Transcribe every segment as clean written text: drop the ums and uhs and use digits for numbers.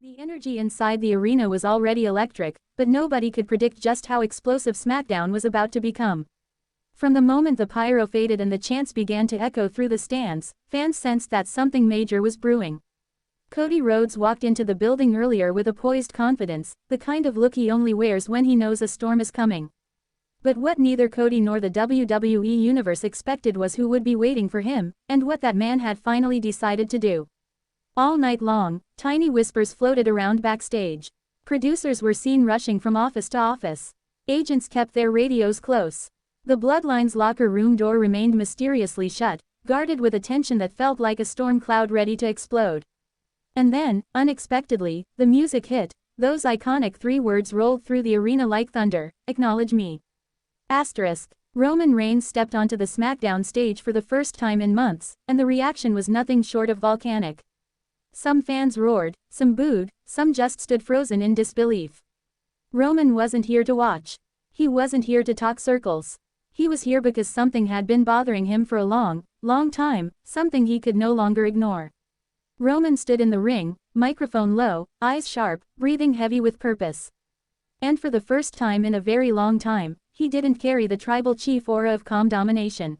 The energy inside the arena was already electric, but nobody could predict just how explosive SmackDown was about to become. From the moment the pyro faded and the chants began to echo through the stands, fans sensed that something major was brewing. Cody Rhodes walked into the building earlier with a poised confidence, the kind of look he only wears when he knows a storm is coming. But what neither Cody nor the WWE Universe expected was who would be waiting for him, and what that man had finally decided to do. All night long, tiny whispers floated around backstage. Producers were seen rushing from office to office. Agents kept their radios close. The Bloodline's locker room door remained mysteriously shut, guarded with a tension that felt like a storm cloud ready to explode. And then, unexpectedly, the music hit. Those iconic 3 words rolled through the arena like thunder: "Acknowledge me." Roman Reigns stepped onto the SmackDown stage for the first time in months, and the reaction was nothing short of volcanic. Some fans roared, some booed, some just stood frozen in disbelief. Roman wasn't here to watch. He wasn't here to talk circles. He was here because something had been bothering him for a long, long time, something he could no longer ignore. Roman stood in the ring, microphone low, eyes sharp, breathing heavy with purpose. And for the first time in a very long time, he didn't carry the tribal chief aura of calm domination.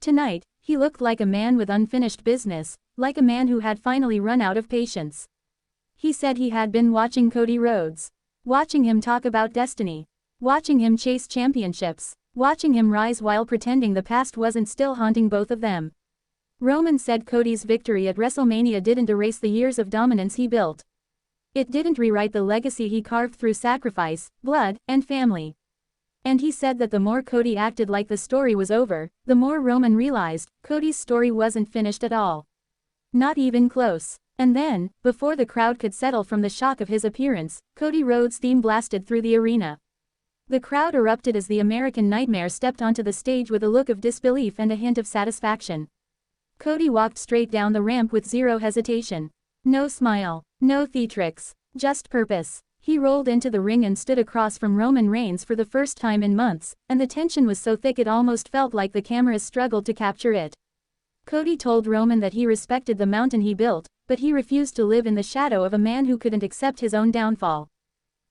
Tonight, he looked like a man with unfinished business, like a man who had finally run out of patience. He said he had been watching Cody Rhodes. Watching him talk about destiny. Watching him chase championships. Watching him rise while pretending the past wasn't still haunting both of them. Roman said Cody's victory at WrestleMania didn't erase the years of dominance he built. It didn't rewrite the legacy he carved through sacrifice, blood, and family. And he said that the more Cody acted like the story was over, the more Roman realized Cody's story wasn't finished at all. Not even close. And then, before the crowd could settle from the shock of his appearance, Cody Rhodes' theme blasted through the arena. The crowd erupted as the American Nightmare stepped onto the stage with a look of disbelief and a hint of satisfaction. Cody walked straight down the ramp with zero hesitation. No smile, no theatrics, just purpose. He rolled into the ring and stood across from Roman Reigns for the first time in months, and the tension was so thick it almost felt like the cameras struggled to capture it. Cody told Roman that he respected the mountain he built, but he refused to live in the shadow of a man who couldn't accept his own downfall.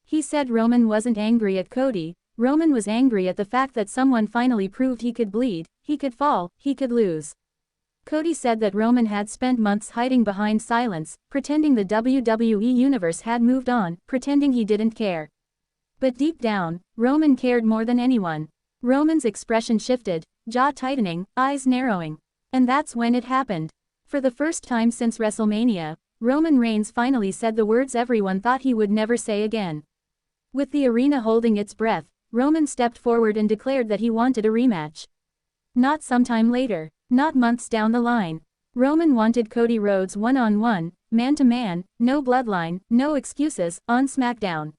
He said Roman wasn't angry at Cody, Roman was angry at the fact that someone finally proved he could bleed, he could fall, he could lose. Cody said that Roman had spent months hiding behind silence, pretending the WWE Universe had moved on, pretending he didn't care. But deep down, Roman cared more than anyone. Roman's expression shifted, jaw tightening, eyes narrowing. And that's when it happened. For the first time since WrestleMania, Roman Reigns finally said the words everyone thought he would never say again. With the arena holding its breath, Roman stepped forward and declared that he wanted a rematch. Not sometime later. Not months down the line. Roman wanted Cody Rhodes one-on-one, man-to-man, no bloodline, no excuses, on SmackDown.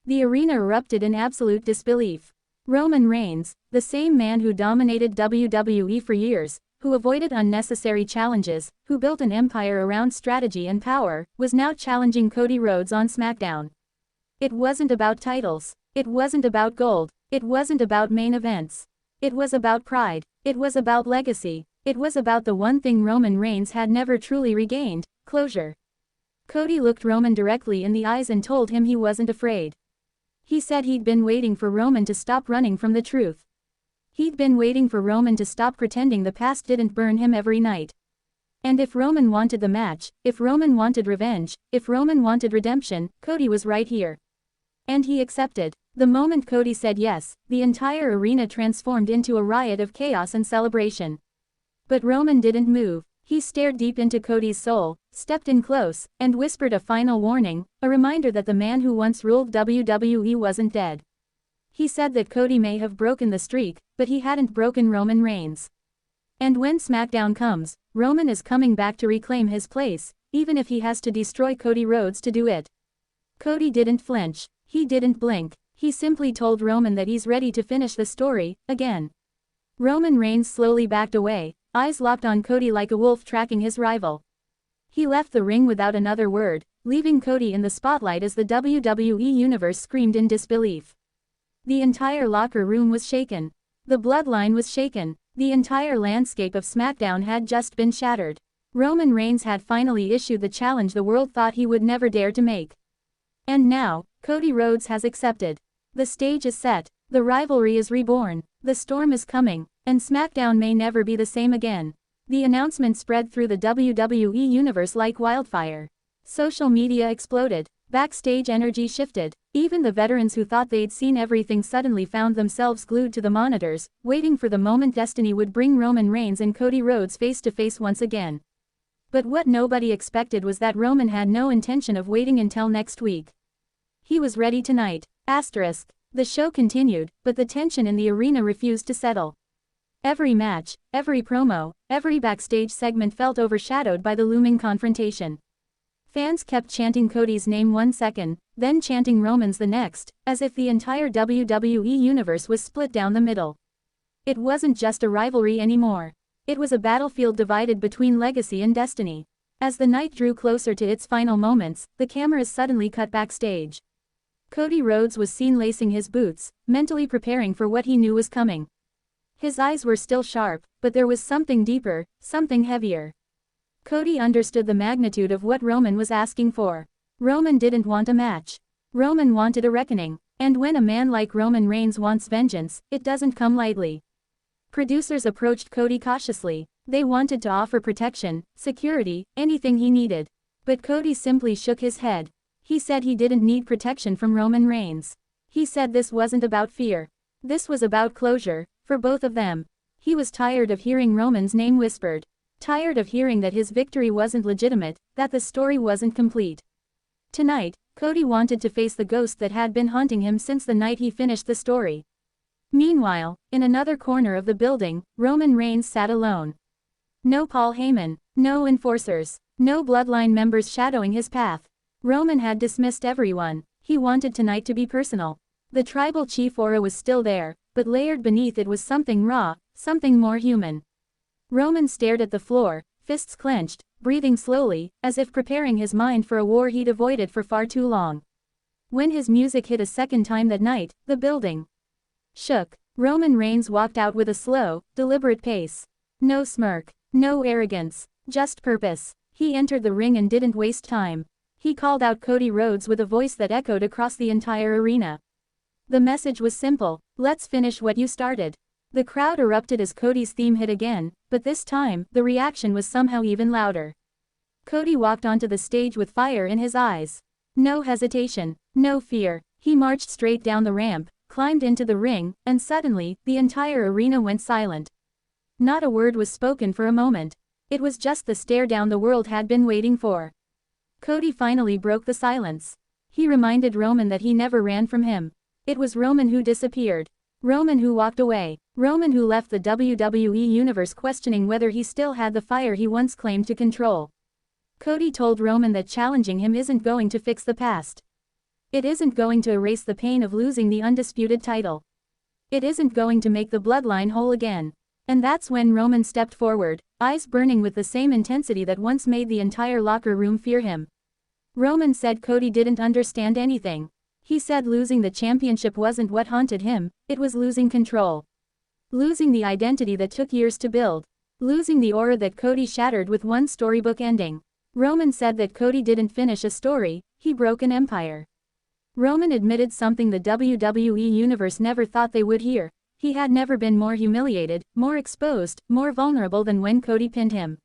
The arena erupted in absolute disbelief. Roman Reigns, the same man who dominated WWE for years, who avoided unnecessary challenges, who built an empire around strategy and power, was now challenging Cody Rhodes on SmackDown. It wasn't about titles. It wasn't about gold. It wasn't about main events. It was about pride. It was about legacy. It was about the one thing Roman Reigns had never truly regained: closure. Cody looked Roman directly in the eyes and told him he wasn't afraid. He said he'd been waiting for Roman to stop running from the truth. He'd been waiting for Roman to stop pretending the past didn't burn him every night. And if Roman wanted the match, if Roman wanted revenge, if Roman wanted redemption, Cody was right here. And he accepted. The moment Cody said yes, the entire arena transformed into a riot of chaos and celebration. But Roman didn't move. He stared deep into Cody's soul, stepped in close, and whispered a final warning, a reminder that the man who once ruled WWE wasn't dead. He said that Cody may have broken the streak, but he hadn't broken Roman Reigns. And when SmackDown comes, Roman is coming back to reclaim his place, even if he has to destroy Cody Rhodes to do it. Cody didn't flinch. He didn't blink. He simply told Roman that he's ready to finish the story, again. Roman Reigns slowly backed away, eyes locked on Cody like a wolf tracking his rival. He left the ring without another word, leaving Cody in the spotlight as the WWE Universe screamed in disbelief. The entire locker room was shaken. The bloodline was shaken. The entire landscape of SmackDown had just been shattered. Roman Reigns had finally issued the challenge the world thought he would never dare to make. And now, Cody Rhodes has accepted. The stage is set, the rivalry is reborn, the storm is coming, and SmackDown may never be the same again. The announcement spread through the WWE universe like wildfire. Social media exploded, backstage energy shifted, even the veterans who thought they'd seen everything suddenly found themselves glued to the monitors, waiting for the moment destiny would bring Roman Reigns and Cody Rhodes face to face once again. But what nobody expected was that Roman had no intention of waiting until next week. He was ready tonight. The show continued, but the tension in the arena refused to settle. Every match, every promo, every backstage segment felt overshadowed by the looming confrontation. Fans kept chanting Cody's name 1 second, then chanting Roman's the next, as if the entire WWE universe was split down the middle. It wasn't just a rivalry anymore. It was a battlefield divided between legacy and destiny. As the night drew closer to its final moments, the cameras suddenly cut backstage. Cody Rhodes was seen lacing his boots, mentally preparing for what he knew was coming. His eyes were still sharp, but there was something deeper, something heavier. Cody understood the magnitude of what Roman was asking for. Roman didn't want a match. Roman wanted a reckoning, and when a man like Roman Reigns wants vengeance, it doesn't come lightly. Producers approached Cody cautiously. They wanted to offer protection, security, anything he needed. But Cody simply shook his head. He said he didn't need protection from Roman Reigns. He said this wasn't about fear. This was about closure, for both of them. He was tired of hearing Roman's name whispered. Tired of hearing that his victory wasn't legitimate, that the story wasn't complete. Tonight, Cody wanted to face the ghost that had been haunting him since the night he finished the story. Meanwhile, in another corner of the building, Roman Reigns sat alone. No Paul Heyman, no enforcers, no bloodline members shadowing his path. Roman had dismissed everyone. He wanted tonight to be personal. The tribal chief aura was still there, but layered beneath it was something raw, something more human. Roman stared at the floor, fists clenched, breathing slowly, as if preparing his mind for a war he'd avoided for far too long. When his music hit a second time that night, the building shook. Roman Reigns walked out with a slow, deliberate pace. No smirk, no arrogance, just purpose. He entered the ring and didn't waste time. He called out Cody Rhodes with a voice that echoed across the entire arena. The message was simple: let's finish what you started. The crowd erupted as Cody's theme hit again, but this time, the reaction was somehow even louder. Cody walked onto the stage with fire in his eyes. No hesitation, no fear. He marched straight down the ramp, climbed into the ring, and suddenly, the entire arena went silent. Not a word was spoken for a moment. It was just the stare down the world had been waiting for. Cody finally broke the silence. He reminded Roman that he never ran from him. It was Roman who disappeared. Roman who walked away. Roman who left the WWE universe questioning whether he still had the fire he once claimed to control. Cody told Roman that challenging him isn't going to fix the past. It isn't going to erase the pain of losing the undisputed title. It isn't going to make the bloodline whole again. And that's when Roman stepped forward, eyes burning with the same intensity that once made the entire locker room fear him. Roman said Cody didn't understand anything. He said losing the championship wasn't what haunted him, it was losing control. Losing the identity that took years to build. Losing the aura that Cody shattered with one storybook ending. Roman said that Cody didn't finish a story, he broke an empire. Roman admitted something the WWE universe never thought they would hear. He had never been more humiliated, more exposed, more vulnerable than when Cody pinned him.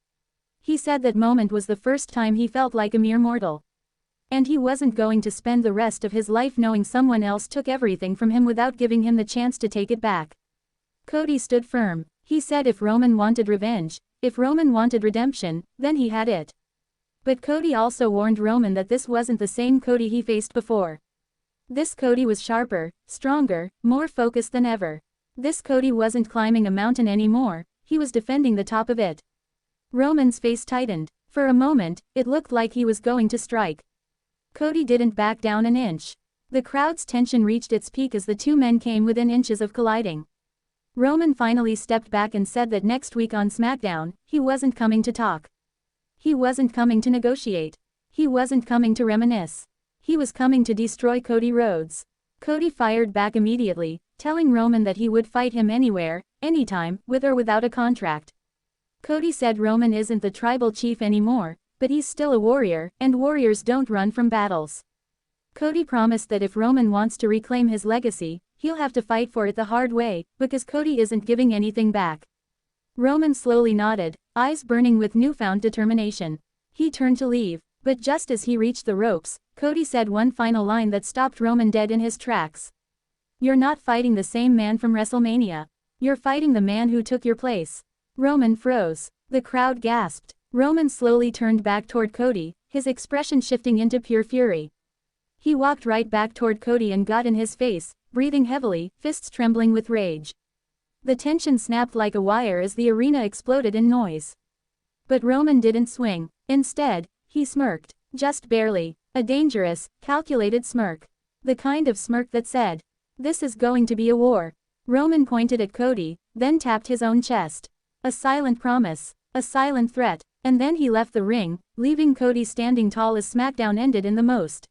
He said that moment was the first time he felt like a mere mortal. And he wasn't going to spend the rest of his life knowing someone else took everything from him without giving him the chance to take it back. Cody stood firm. He said if Roman wanted revenge, if Roman wanted redemption, then he had it. But Cody also warned Roman that this wasn't the same Cody he faced before. This Cody was sharper, stronger, more focused than ever. This Cody wasn't climbing a mountain anymore, he was defending the top of it. Roman's face tightened. For a moment, it looked like he was going to strike. Cody didn't back down an inch. The crowd's tension reached its peak as the two men came within inches of colliding. Roman finally stepped back and said that next week on SmackDown, he wasn't coming to talk. He wasn't coming to negotiate. He wasn't coming to reminisce. He was coming to destroy Cody Rhodes. Cody fired back immediately, telling Roman that he would fight him anywhere, anytime, with or without a contract. Cody said Roman isn't the tribal chief anymore, but he's still a warrior, and warriors don't run from battles. Cody promised that if Roman wants to reclaim his legacy, he'll have to fight for it the hard way, because Cody isn't giving anything back. Roman slowly nodded, eyes burning with newfound determination. He turned to leave, but just as he reached the ropes, Cody said one final line that stopped Roman dead in his tracks. "You're not fighting the same man from WrestleMania. You're fighting the man who took your place." Roman froze. The crowd gasped. Roman slowly turned back toward Cody, his expression shifting into pure fury. He walked right back toward Cody and got in his face, breathing heavily, fists trembling with rage. The tension snapped like a wire as the arena exploded in noise. But Roman didn't swing. Instead, he smirked, just barely, a dangerous, calculated smirk. The kind of smirk that said, "This is going to be a war." Roman pointed at Cody, then tapped his own chest. A silent promise, a silent threat, and then he left the ring, leaving Cody standing tall as SmackDown ended in the most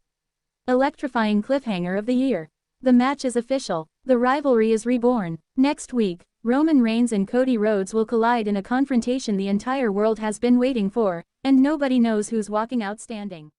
electrifying cliffhanger of the year. The match is official. The rivalry is reborn. Next week, Roman Reigns and Cody Rhodes will collide in a confrontation the entire world has been waiting for, and nobody knows who's walking out standing.